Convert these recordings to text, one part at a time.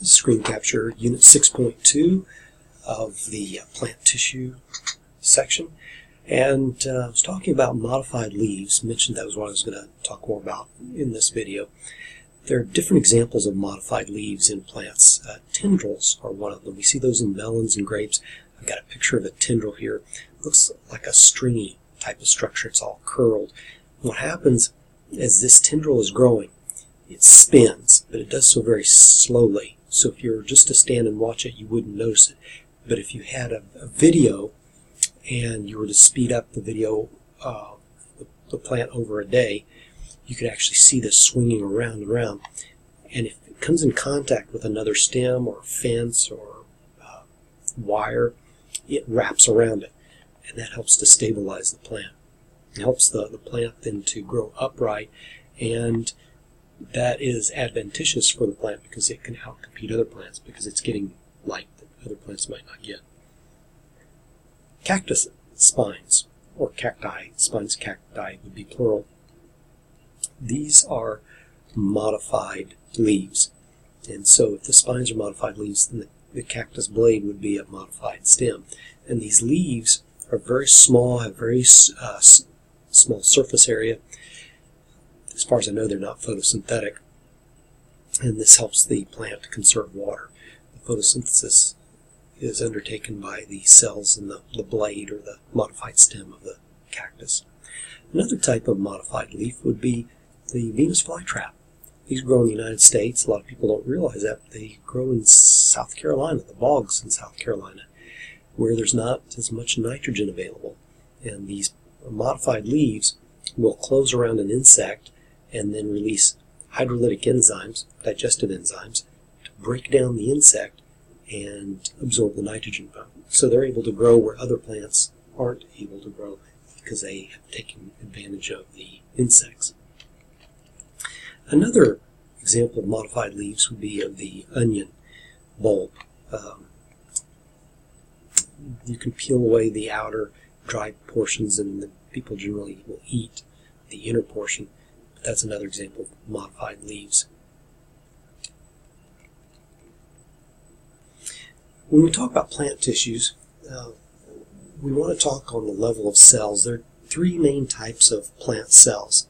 screen capture unit 6.2 of the plant tissue section, and I was talking about modified leaves. Mentioned that was what I was going to talk more about in this video. There are different examples of modified leaves in plants. Tendrils are one of them. We see those in melons and grapes. I've got a picture of a tendril here. It looks like a stringy type of structure. It's all curled. What happens as this tendril is growing, it spins, but it does so very slowly. So if you were just to stand and watch it, you wouldn't notice it. But if you had a video and you were to speed up the video, the plant over a day, you could actually see this swinging around and around. And if it comes in contact with another stem or fence or wire, it wraps around it. And that helps to stabilize the plant. It helps the plant then to grow upright, and that is adventitious for the plant because it can outcompete other plants because it's getting light that other plants might not get. Cactus spines, or cacti, spines cacti would be plural. These are modified leaves. And so if the spines are modified leaves, then the cactus blade would be a modified stem. And these leaves are very small, have very small surface area. As far as I know, they're not photosynthetic, and this helps the plant to conserve water. The photosynthesis is undertaken by the cells in the blade or the modified stem of the cactus. Another type of modified leaf would be the Venus flytrap. These grow in the United States. A lot of people don't realize that. They grow in South Carolina, the bogs in South Carolina, where there's not as much nitrogen available. And these modified leaves will close around an insect and then release hydrolytic enzymes, digestive enzymes, to break down the insect and absorb the nitrogen. So they're able to grow where other plants aren't able to grow because they have taken advantage of the insects. Another example of modified leaves would be of the onion bulb. You can peel away the outer dry portions, and the people generally will eat the inner portion. But that's another example of modified leaves. When we talk about plant tissues, we want to talk on the level of cells. There are three main types of plant cells.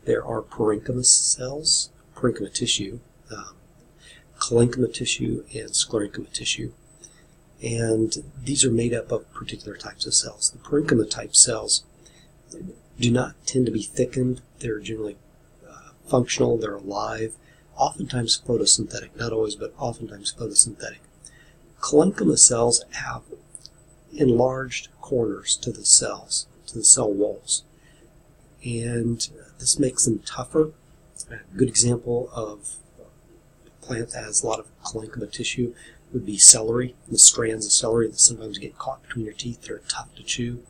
There are parenchyma cells, parenchyma tissue, collenchyma tissue, and sclerenchyma tissue. And these are made up of particular types of cells. The parenchyma type cells do not tend to be thickened. They're generally functional, they're alive, oftentimes photosynthetic, not always, but oftentimes photosynthetic. Collenchyma cells have enlarged corners to the cells, to the cell walls, and this makes them tougher. A good example of a plant that has a lot of collenchyma tissue would be celery. The strands of celery that sometimes get caught between your teeth that are tough to chew.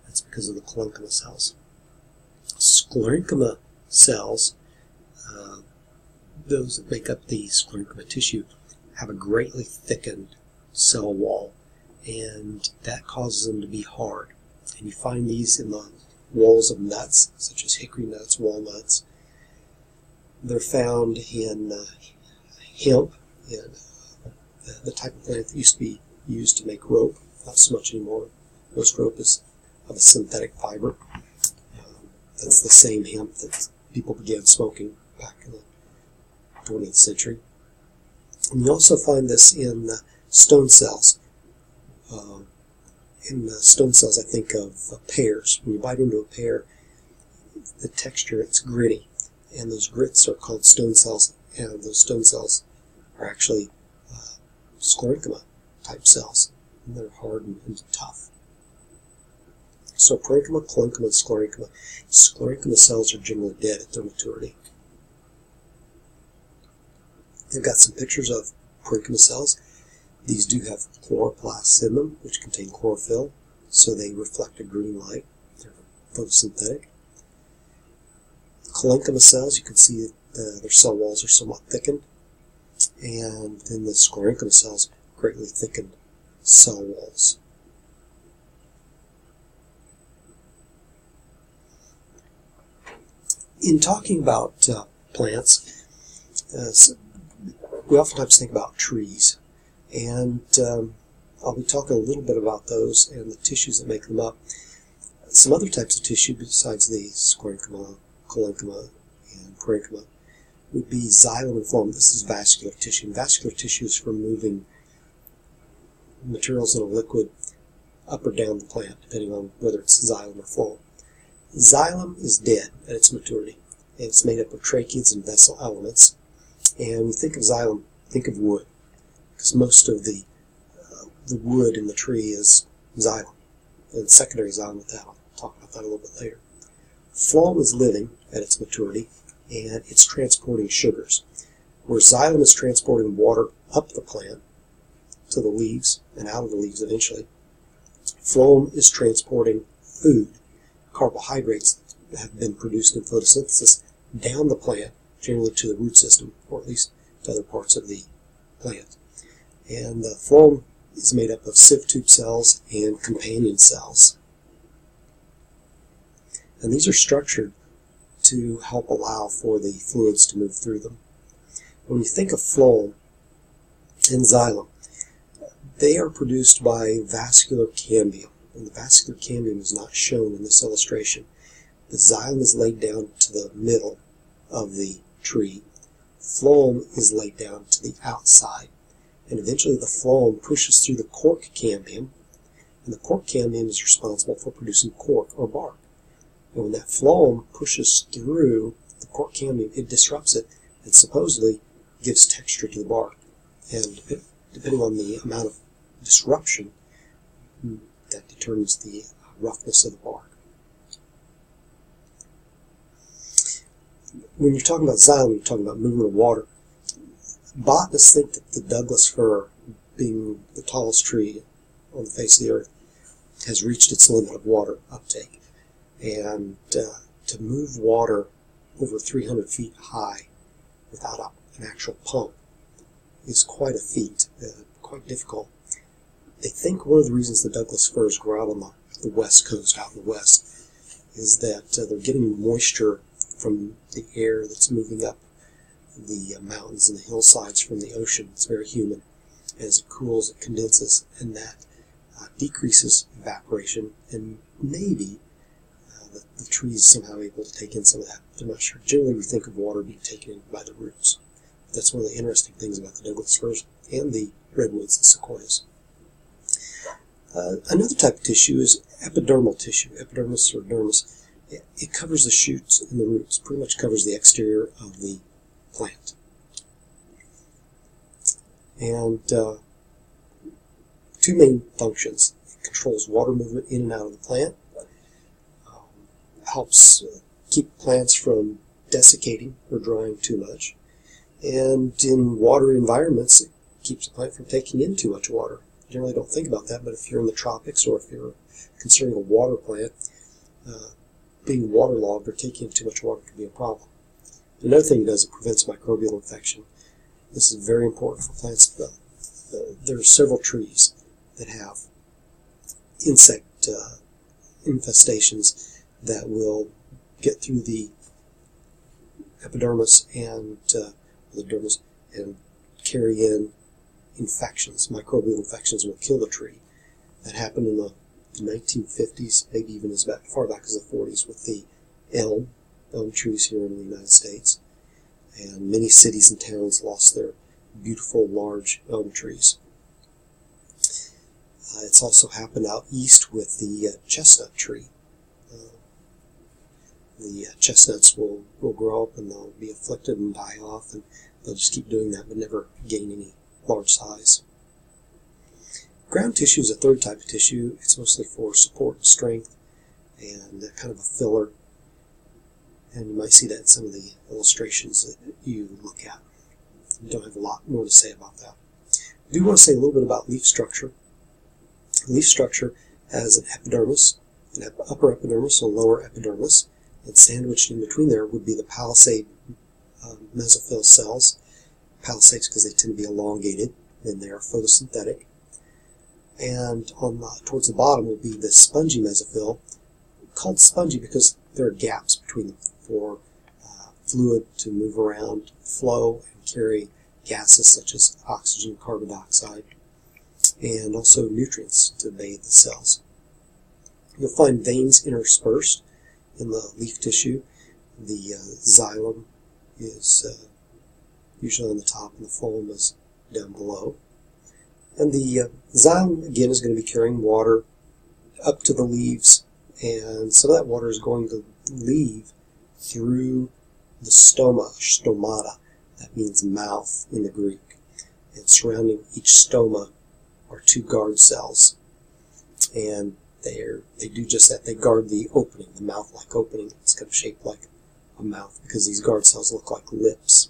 That's because of the collenchyma cells. Sclerenchyma cells, those that make up the sclerenchyma tissue, have a greatly thickened cell wall, and that causes them to be hard. And you find these in the walls of nuts, such as hickory nuts, walnuts. They're found in hemp, in the type of plant that used to be used to make rope. Not so much anymore. Most rope is of a synthetic fiber. That's the same hemp that people began smoking back in the 20th century. And you also find this in stone cells. In stone cells, I think of pears. When you bite into a pear, the texture, it's gritty. And those grits are called stone cells. And those stone cells are actually sclerenchyma type cells. And they're hard and tough. So parenchyma, collenchyma, and sclerenchyma. Sclerenchyma cells are generally dead at their maturity. I've got some pictures of parenchyma cells. These do have chloroplasts in them, which contain chlorophyll, so they reflect a green light. They're photosynthetic. Collenchyma cells, you can see that their cell walls are somewhat thickened, and then the sclerenchyma cells, greatly thickened cell walls. In talking about plants, we oftentimes think about trees, and I'll be talking a little bit about those and the tissues that make them up. Some other types of tissue besides the sclerenchyma, collenchyma, and parenchyma would be xylem and phloem. This is vascular tissue. And vascular tissue is for moving materials in a liquid up or down the plant, depending on whether it's xylem or phloem. Xylem is dead at its maturity, and it's made up of tracheids and vessel elements. And when you think of xylem, think of wood, because most of the wood in the tree is xylem, and secondary xylem with that. I'll talk about that a little bit later. Phloem is living at its maturity, and it's transporting sugars, where xylem is transporting water up the plant to the leaves and out of the leaves eventually. Phloem is transporting food, carbohydrates that have been produced in photosynthesis, down the plant, generally to the root system, or at least to other parts of the plant. And the phloem is made up of sieve tube cells and companion cells. And these are structured to help allow for the fluids to move through them. When you think of phloem and xylem, they are produced by vascular cambium, and the vascular cambium is not shown in this illustration. The xylem is laid down to the middle of the tree. Phloem is laid down to the outside, and eventually the phloem pushes through the cork cambium, and the cork cambium is responsible for producing cork or bark. And when that phloem pushes through the cork cambium, it disrupts it and supposedly gives texture to the bark. And depending on the amount of disruption, that determines the roughness of the bark. When you're talking about xylem, you're talking about movement of water. Botanists think that the Douglas fir, being the tallest tree on the face of the earth, has reached its limit of water uptake. And to move water over 300 feet high without an actual pump is quite a feat, quite difficult. They think one of the reasons the Douglas firs grow out on the west coast, out in the west, is that they're getting moisture from the air that's moving up the mountains and the hillsides from the ocean. It's very humid. As it cools, it condenses, and that decreases evaporation, and maybe the tree is somehow able to take in some of that. I'm not sure. Generally, we think of water being taken in by the roots. That's one of the interesting things about the Douglas firs and the redwoods and sequoias. Another type of tissue is epidermal tissue, epidermis or dermis. It covers the shoots and the roots, pretty much covers the exterior of the plant. And two main functions. It controls water movement in and out of the plant, helps keep plants from desiccating or drying too much, and in watery environments it keeps the plant from taking in too much water. You generally don't think about that, but if you're in the tropics or if you're considering a water plant, being waterlogged or taking in too much water can be a problem. Another thing it does, it prevents microbial infection. This is very important for plants. There are several trees that have insect infestations that will get through the epidermis and the dermis and carry in infections. Microbial infections will kill the tree. That happened in the 1950s, maybe even as far back as the 40s with the elm trees here in the United States. And many cities and towns lost their beautiful large elm trees. It's also happened out east with the chestnut tree. The chestnuts will grow up and they'll be afflicted and die off, and they'll just keep doing that but never gain any large size. Ground tissue is a third type of tissue. It's mostly for support and strength and kind of a filler. And you might see that in some of the illustrations that you look at. You don't have a lot more to say about that. I do want to say a little bit about leaf structure. Leaf structure has an epidermis, an upper epidermis and lower epidermis, and sandwiched in between there would be the palisade mesophyll cells. Palisades because they tend to be elongated and they are photosynthetic. And towards the bottom will be the spongy mesophyll, called spongy because there are gaps between them for fluid to move around, flow, and carry gases such as oxygen, carbon dioxide, and also nutrients to bathe the cells. You'll find veins interspersed in the leaf tissue. The xylem is usually on the top and the phloem is down below. And the xylem, again, is going to be carrying water up to the leaves, and some of that water is going to leave through the stoma, stomata. That means mouth in the Greek. And surrounding each stoma are two guard cells. And they do just that. They guard the opening, the mouth-like opening. It's kind of shaped like a mouth because these guard cells look like lips.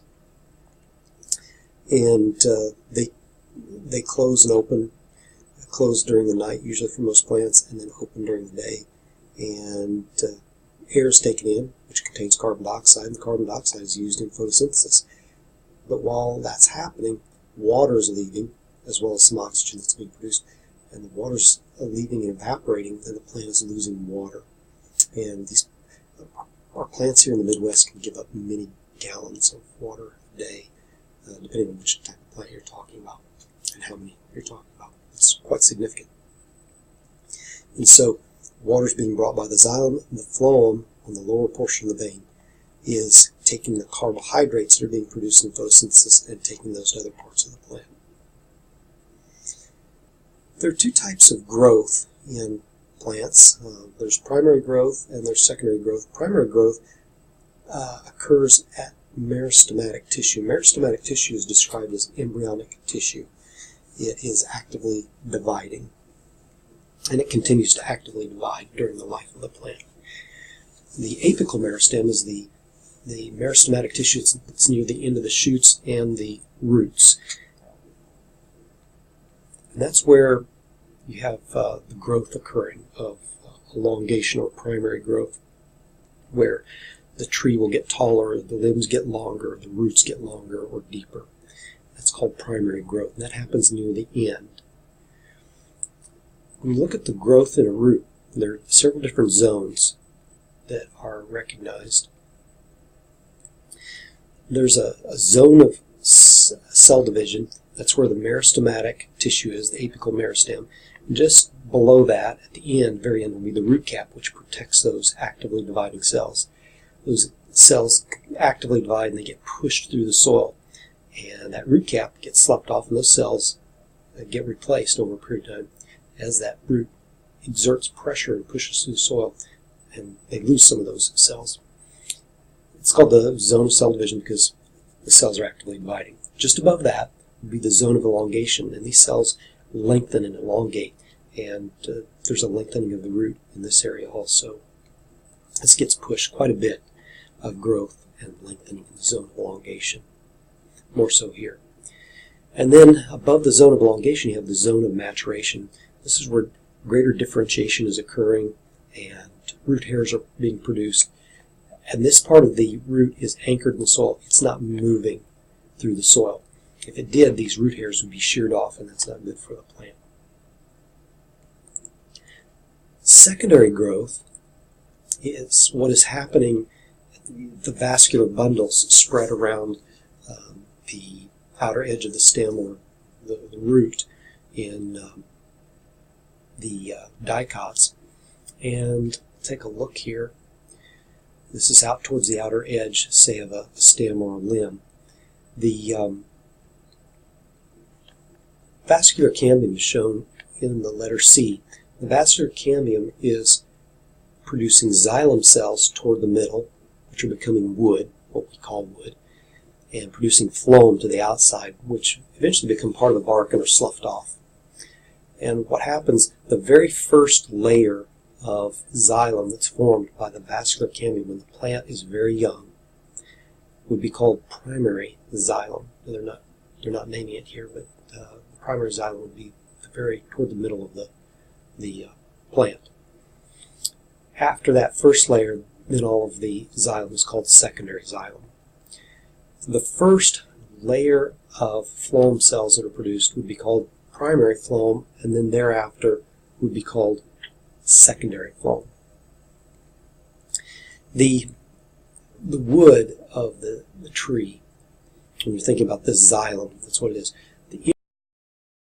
And they close and open, close during the night, usually for most plants, and then open during the day. And air is taken in, which contains carbon dioxide, and the carbon dioxide is used in photosynthesis. But while that's happening, water is leaving, as well as some oxygen that's being produced. And the water's leaving and evaporating, then the plant is losing water. And our plants here in the Midwest can give up many gallons of water a day, depending on which type of plant you're talking about and how many you're talking about. It's quite significant. And so water is being brought by the xylem, and the phloem on the lower portion of the vein is taking the carbohydrates that are being produced in photosynthesis and taking those to other parts of the plant. There are two types of growth in plants. There's primary growth and there's secondary growth. Primary growth occurs at meristematic tissue. Meristematic tissue is described as embryonic tissue. It is actively dividing, and it continues to actively divide during the life of the plant. The apical meristem is the meristematic tissue that's near the end of the shoots and the roots. And that's where you have the growth occurring of elongation or primary growth, where the tree will get taller, the limbs get longer, the roots get longer or deeper. That's called primary growth, and that happens near the end. When you look at the growth in a root, there are several different zones that are recognized. There's a zone of cell division. That's where the meristematic tissue is, the apical meristem. And just below that, at the end, very end, will be the root cap, which protects those actively dividing cells. Those cells actively divide and they get pushed through the soil. And that root cap gets sloughed off and those cells get replaced over a period of time as that root exerts pressure and pushes through the soil, and they lose some of those cells. It's called the zone of cell division because the cells are actively dividing. Just above that would be the zone of elongation, and these cells lengthen and elongate, and there's a lengthening of the root in this area also. This gets pushed quite a bit of growth and lengthening in the zone of elongation, more so here. And then above the zone of elongation you have the zone of maturation. This is where greater differentiation is occurring and root hairs are being produced. And this part of the root is anchored in the soil. It's not moving through the soil. If it did, these root hairs would be sheared off, and that's not good for the plant. Secondary growth is what is happening. The vascular bundles spread around the outer edge of the stem or the root in the dicots. And take a look here. This is out towards the outer edge, say, of a stem or a limb. The vascular cambium is shown in the letter C. The vascular cambium is producing xylem cells toward the middle, which are becoming wood, what we call wood, and producing phloem to the outside, which eventually become part of the bark and are sloughed off. And what happens, the very first layer of xylem that's formed by the vascular cambium when the plant is very young would be called primary xylem. They're not naming it here, but the primary xylem would be toward the middle of the plant. After that first layer, then all of the xylem is called secondary xylem. The first layer of phloem cells that are produced would be called primary phloem, and then thereafter would be called secondary phloem. The wood of the tree When you're thinking about this xylem, that's what it is.